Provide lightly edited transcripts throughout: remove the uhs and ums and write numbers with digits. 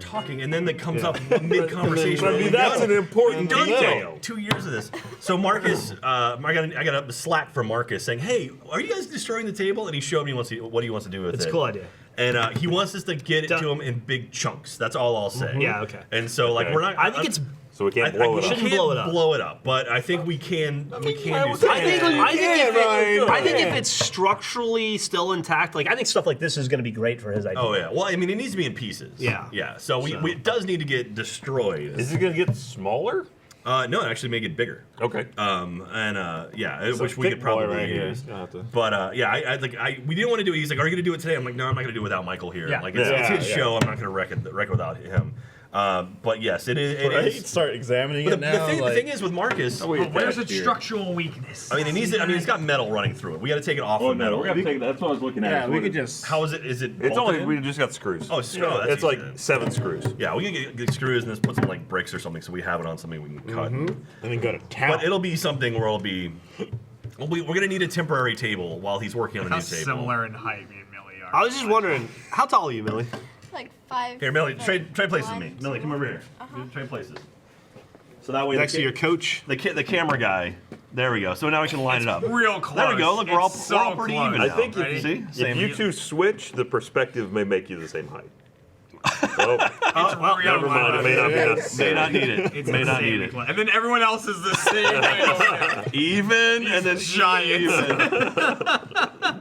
start talking, and then it comes up mid-conversation. I mean, that's an important Done detail. 2 years of this. So Marcus, I got a Slack from Marcus saying, "Hey, are you guys destroying the table?" And he showed me what he wants to do with it. It's a cool idea. And he wants us to get it to him in big chunks. That's all I'll say. Yeah, okay. And so, like, we're not. I think it's. So we can't blow it up. shouldn't blow it up. blow it up, but I think we can. We can do I something. I think if it's structurally still intact, like I think stuff like this is going to be great for his idea. Oh yeah. Well, I mean, it needs to be in pieces. Yeah. Yeah. So it does need to get destroyed. Is it going to get smaller? No, it actually make it bigger. Okay. Yeah, So which we thick could boy probably right here. use. Gonna have to- But yeah, we didn't want to do it. He's like, "Are you gonna do it today?" I'm like, "No, I'm not gonna do it without Michael here. Yeah. Like it's Yeah, his yeah. show. I'm not gonna wreck it without him." But yes, it is. It Right? is. Start examining But it now. the thing is with Marcus, But where's its structural weakness? I mean, he's got metal running through it. We got to take it off the metal. We're gonna take that. That's what I was looking at. Yeah, we could just. How is it? Is it? It's bolted only in? we just got screws. Oh, screw. That's It's like easy then. 7 screws. Yeah, we can get screws and just put some like bricks or something, so we have it on something we can cut. And then go to town. But it'll be something where it'll be. We're gonna need a temporary table while he's working on a How new table. similar in height me and Millie are. I was just wondering, how tall are you, Millie? Like 5. Here, Millie, trade places with 1, me. Millie, come over here. Trade places. So that way, Next to your coach. the camera guy. There we go. So now we can line it up. Real close. There we go. Look, we're all It's so pretty close. even I now. think if, Ready? See, if same. you two switch, the perspective may make you the same height. Oh, Well, never mind. It may not be necessary. may not need it. It's may not need insanely it. close. And then everyone else is the same height. Even and then Giants. even.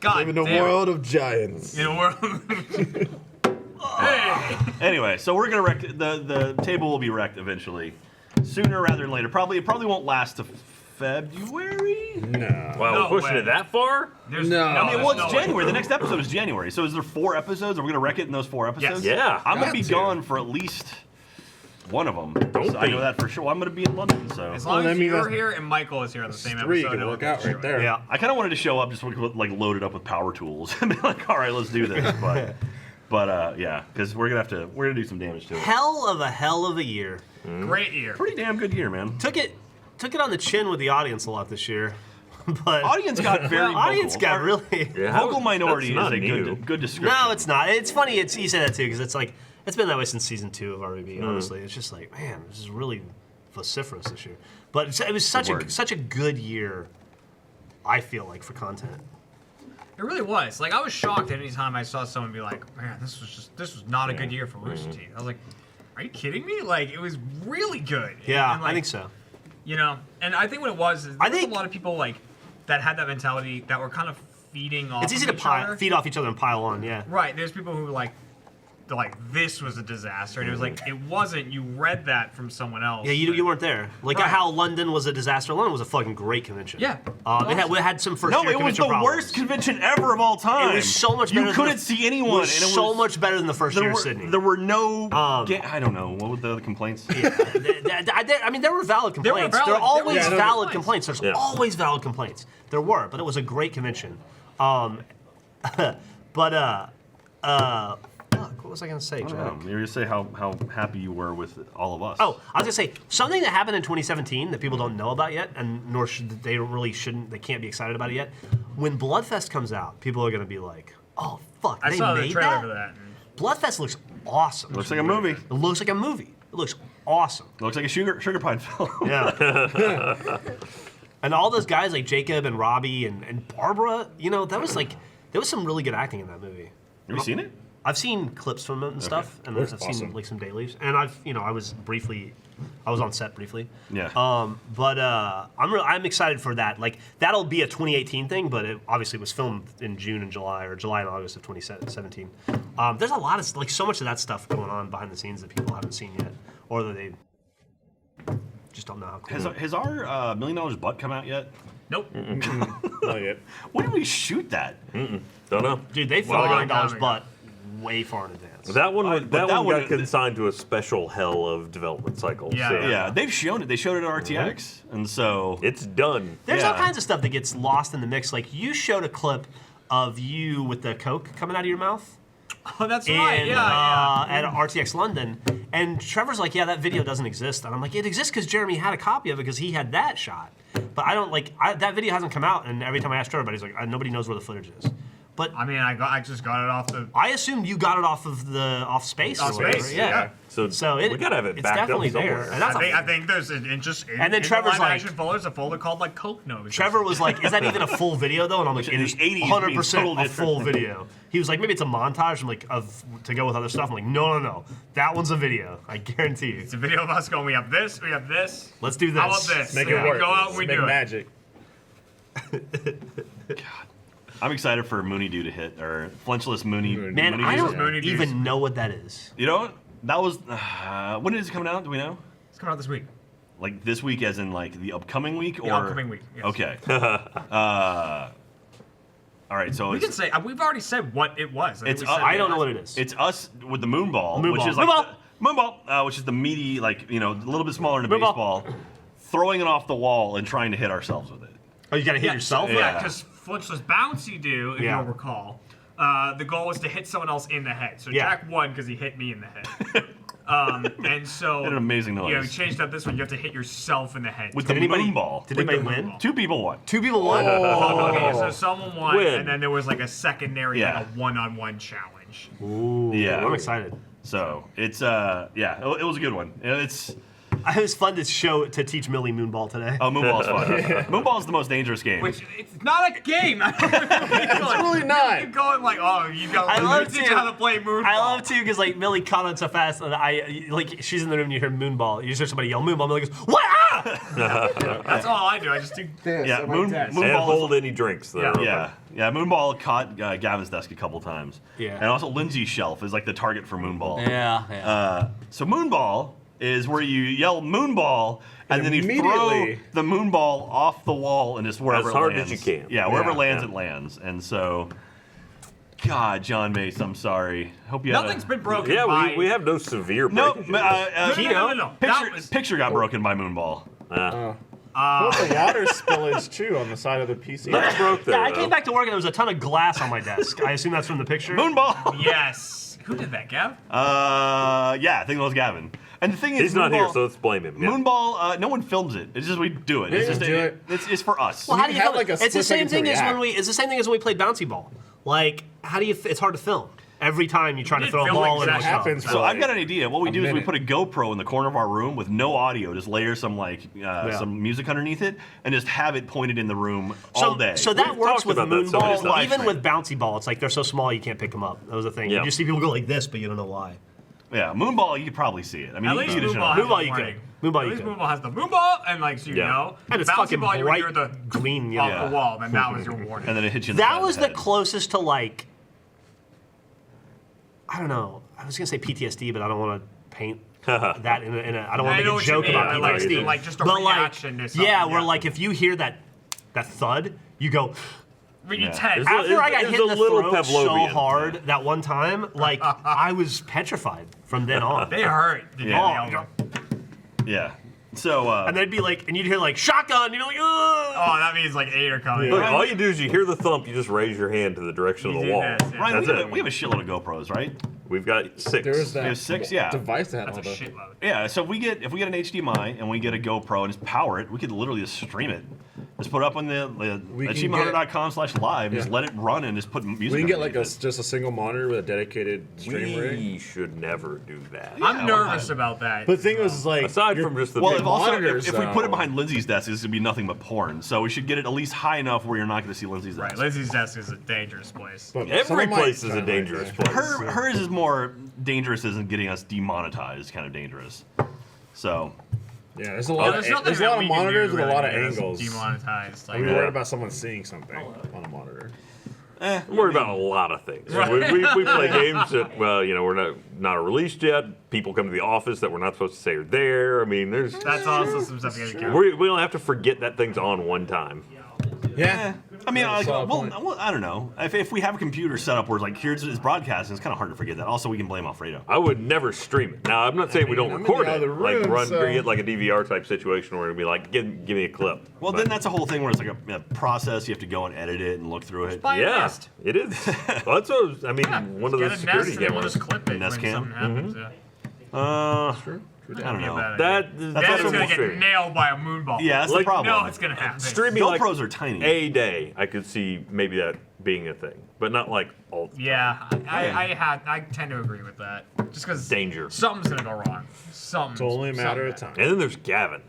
God Live in a damn it. world of giants. In a world. Hey. Anyway, so we're gonna wreck the table will be wrecked eventually, sooner rather than later. It probably won't last to February. No. Wow, No we're pushing way. it that far? There's No. I mean, well, it's there's no way. January. The next episode is January. So is there 4 episodes? Are we gonna wreck it in those 4 episodes? Yes. Yeah. I'm gonna be Got to. gone for at least one of them. So I know that for sure. I'm gonna be in London, so As long Well, as I mean, you're that's- here and Michael is here on the same 3 episode, can it'll work be out sure. right there. Yeah. I kind of wanted to show up just like loaded up with power tools and be like, all right, let's do this. But yeah, because we're gonna do some damage to it. Hell of a year. Great year. Pretty damn good year, man. Took it on the chin with the audience a lot this year. But Audience got very vocal. audience got really. Yeah, Vocal minority is that's a not new. good description. No, it's not. It's funny. You say that too because it's like it's been that way since season 2 of RBB. Mm. Honestly, it's just like man, this is really vociferous this year. But it was such word. such a good year. I feel like for content. It really was. Like I was shocked any time I saw someone be like, "Man, this was not a good year for Rooster Teeth." I was like, "Are you kidding me?" Like it was really good. Yeah, And, like, I think so. You know, and I think what it was is there was think- a lot of people like that had that mentality that were kind of feeding off. It's easy of to each other. feed off each other and pile on. Yeah. Right. There's people who were like this was a disaster, and it was like it wasn't. You read that from someone else. Yeah, you weren't there. Like Right. how London was a disaster. London was a fucking great convention. Yeah. We had some first No, year it was convention the problems. worst convention ever of all time. It was so much better. You than couldn't the, see anyone. It was and it so was, much better than the first there year were, of Sydney. There were no. I don't know. What were the other complaints? I mean, there were valid There were complaints. valid- there are always there were valid complaints. complaints. There's Yeah. always valid complaints. There were, but it was a great convention. Fuck, what was I gonna say, Jack? You were gonna say how happy you were with all of us. Oh, I was gonna say something that happened in 2017 that people don't know about yet, and nor should they really shouldn't. They can't be excited about it yet. When Bloodfest comes out, people are gonna be like, "Oh fuck, I they saw the made trailer that." for that. Bloodfest looks awesome. looks like a movie. It looks like a movie. It looks awesome. Looks like a sugar pine film. Yeah. And all those guys like Jacob and Robbie and Barbara, you know, there was some really good acting in that movie. Have you seen it? I've seen clips from it and stuff, and Looks I've awesome. seen like some dailies, and I was on set briefly. Yeah. I'm excited for that. Like that'll be a 2018 thing, but it obviously was filmed in June and July or July and August of 2017. There's a lot of like so much of that stuff going on behind the scenes that people haven't seen yet, or that they just don't know how cool. Has our $1 Million butt come out yet? Nope. Not yet. When did we shoot that? Don't know. Dude, they Well, filmed $1 long time butt way far in advance. That one, but that that one one- got consigned to a special hell of development cycle. Yeah, so Yeah, they've shown it. They showed it at RTX, and so It's done. There's all Yeah. kinds of stuff that gets lost in the mix. Like you showed a clip of you with the Coke coming out of your mouth. Oh, that's right. in, Yeah. at RTX London, and Trevor's like, "Yeah, that video doesn't exist," and I'm like, "It exists because Jeremy had a copy of it because he had that shot." But I don't that video hasn't come out, and every time I ask Trevor about it, he's like, "Nobody knows where the footage is." But I mean, I just got it off the. I assumed you got it off space. Off or whatever. space, Yeah. yeah. So we gotta have it it's backed up definitely somewhere. there. And that's I think there's And then Trevor's the like- action folder, there's a folder called like Coke Nose. Trevor was like, "Is that even a full video though?" And I'm like, In "It the is 80s, 100% total a full video." He was like, "Maybe it's a montage." I'm like, "Of to go with other stuff." I'm like, "No, that one's a video. I guarantee you. It's a video of us going. We have this. We have this. Let's do this." How about this? Make And it we work. Go out and we Make do it. magic. I'm excited for Mooney Doo to hit, or Flinchless Mooney. Mooney. Man, Mooney I Doo. don't Mooney Deuce. even know what that is. You know what? That was when is it coming out? Do we know? It's coming out this week. Like this week, as in like the upcoming week, or The upcoming week, yes. Okay. All right, so We can say we've already said what it was. It's we said I don't know what it is. It's us with the moonball, which Moonball. is like Moonball. moonball, which is the meaty, like a little bit smaller than a Moonball. baseball, throwing it off the wall and trying to hit ourselves with it. Oh, you gotta hit yourself. Yeah. Yeah, because Flinchless Bouncy Do, if Yeah. you'll recall, the goal was to hit someone else in the head. So Yeah. Jack won because he hit me in the head. And so Hit an amazing noise. Yeah, we changed up this one. You have to hit yourself in the head. With Did the anybody moonball. Did anybody win? Two people won. Two people won. Okay, so someone won, Win. and then there was like a secondary, Yeah. like a one-on-one challenge. Ooh, Yeah. I'm excited. So it's it was a good one. It's It was fun to teach Millie Moonball today. moonball's fun. Moonball's the most dangerous game. Which it's not a game. It's really not. You're going like, oh, you got. I love teach to- you how to play moonball. I love too because like Millie caught on so fast and she's in the room and you hear Moonball. You just hear somebody yell Moonball. Millie goes, "What?" Ah! That's all I do. I just do this. yeah, on my desk. And moonball. hold any drinks that are Yeah, yeah. Moonball caught Gavin's desk a couple times. Yeah. And also Lindsay's shelf is like the target for Moonball. Yeah. So Moonball is where you yell Moonball and then you throw immediately- the Moonball off the wall and just wherever As hard it lands. as you can. Yeah, wherever Yeah. it lands, it lands. And so, God, John Mace, I'm sorry. Hope you Nothing's had been broken. Yeah, by... we have no severe No, breakages. No. That Picture, was- picture got broken by Moonball. What the water spillage too on the side of the PC? Nothing broke there, Yeah, I though. came back to work and there was a ton of glass on my desk. I assume that's from the picture. Moonball! Yes. Who did that, Gav? Yeah, I think it was Gavin. And the thing is, He's not here, Moonball- so let's blame him. Yeah. Moonball, no one films it. It's just we do it. It's Yeah, just do it. It's for us. Well, how do you have, film like, it? a It's the split same second thing to as when react. it's the same thing as when we played bouncy ball. Like, how do you? It's hard to film. Every time you try to did throw a film ball like in that a happens shot. So for I've got an idea. What we do is we minute. put a GoPro in the corner of our room with no audio, just layer some some music underneath it, and just have it pointed in the room all day. So that We've works talked with about that so many moonball, times. even with bouncy ball. It's like they're so small you can't pick them up. That was the thing. Yeah. You just see people go like this, but you don't know why. yeah, Moonball, you could probably see it. I mean, At you least could just Moonball know. has Moonball the you could. warning. Moonball At you least could. Moonball has the Moonball, and like so you Yeah. know. And it's Bouncy fucking ball, you would bright hear the green off yellow. the wall, and that was your warning. And then it hits you in the side That of was the the head. closest to like, I don't know. I was gonna say PTSD, but I don't want to paint that in a. I don't want I to know make a what you joke mean, about but, like, PTSD. like, just a but reaction to like, something, yeah, where yeah. like if you hear that thud, you go. Really Yeah. tense. It's a- After I got it's hit in a the little throat so Pavlovian. hard that one time, like I was petrified from then on. They hurt. Did Yeah. they nail them? Yeah. So, And they'd be like, and you'd hear like shotgun, you'd be like, ugh. Oh, that means like 8 are coming. Look, all you do is you hear the thump, you just raise your hand to the direction You of the do wall. this, yeah. Ryan, That's we have it. a shitload of GoPros, right? We've got 6. There was that We have 6, yeah. device that had That's a all the. shitload. Yeah, so if we get an HDMI and we get a GoPro and just power it, we could literally just stream it. Just put it up on the We can achievemehunter.com/live, just Yeah. let it run and just put music. We can get like underneath just a single monitor with a dedicated stream rig. We should never do that. I'm nervous about that. But the thing is like Aside you're- from just the it. Well, big if also monitors, if we put it though. behind Lindsay's desk, it's gonna be nothing but porn. So we should get it at least high enough where you're not gonna see Lindsay's Right, desk. Lindsay's desk is a dangerous place. but Every someone might place is try a to dangerous like place. Hers is more dangerous, isn't getting us demonetized. Kind of dangerous. So Yeah, there's a lot there's of nothing there's a that lot we of can do monitors with a really lot of to get us angles. Demonetized. Like, I'm Yeah. worried about someone seeing something on a monitor. I'm worried about a lot of things. Right. We play games that, well, you know, we're not released yet. People come to the office that we're not supposed to say are there. I mean, there's that's also some stuff you gotta care. we don't have to forget that thing's on one time. Yeah. I mean, That's a solid point. I don't know. If we have a computer set up where it's like here's his broadcasting, it's kind of hard to forget that. Also, we can blame Alfredo. I would never stream it. Now, I'm not saying we don't I'm in record the it. other room, Like run, so- get like a DVR type situation where it'd be like, give me a clip. Well, But- then that's a whole thing where it's like a process. You have to go and edit it and look through it. Buy a yeah, Nest. it is. Well, that's what I mean. Yeah, one of get the a security Nest and then we'll cameras. just clip it Nest when cam? something happens. Yeah. I don't Be a know. bad idea. That's That's what gonna we'll get stream. nailed by a moonball. Yeah, that's Like, the problem. No, it's gonna happen. Streaming like GoPros are tiny. a day, I could see maybe that being a thing, but not like all the time. Yeah, I tend to agree with that. Just because Danger. something's gonna go wrong. It's only a matter of time. And then there's Gavin.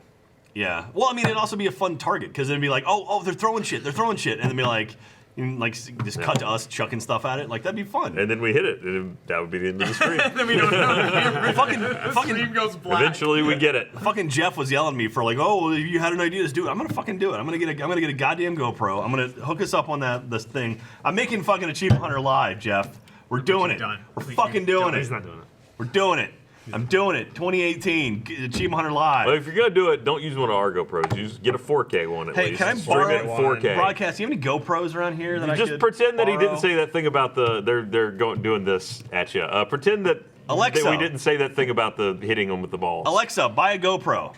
Yeah. Well, I mean, it'd also be a fun target because it'd be like, oh, they're throwing shit, and then be like, just cut to us chucking stuff at it. Like that'd be fun. And then we hit it, and that would be the end of the stream. Then we don't know. fucking Stream goes black. Eventually, we get it. Fucking Jeff was yelling at me for like, oh, if you had an idea, just do it. I'm gonna fucking do it. I'm gonna get a goddamn GoPro. I'm gonna hook us up on this thing. I'm making fucking Achievement Hunter live, Jeff. We're doing it. done. We're fucking doing He's it. not doing it. We're doing it. I'm doing it. 2018 Achievement Hunter live. Well, if you're gonna do it, don't use one of our GoPros. Get a 4K one at Hey, least. can I Stream it in borrow 4K. broadcast? Do you have any GoPros around here that I Just could pretend that he borrow? didn't say that thing about they're doing this at you. Pretend that Alexa. that we didn't say that thing about the hitting them with the ball. Alexa, buy a GoPro.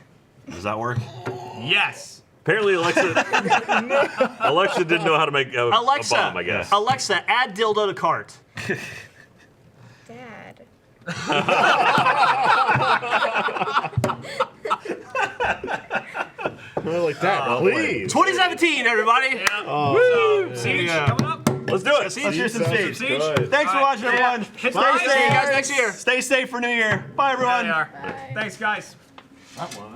Does that work? Yes. Apparently, Alexa didn't know how to make a Alexa, bomb. I guess. Alexa, add dildo to cart. Dad. We're like that, please. 2017, everybody. Siege Yeah. coming up. Let's do it. Let's hear some Sounds Steve. good. Thanks for watching, everyone. Hit Stay the safe. like. See you guys next year. Stay safe for New Year. Bye, There everyone. they are. Bye. Thanks, guys. That's one.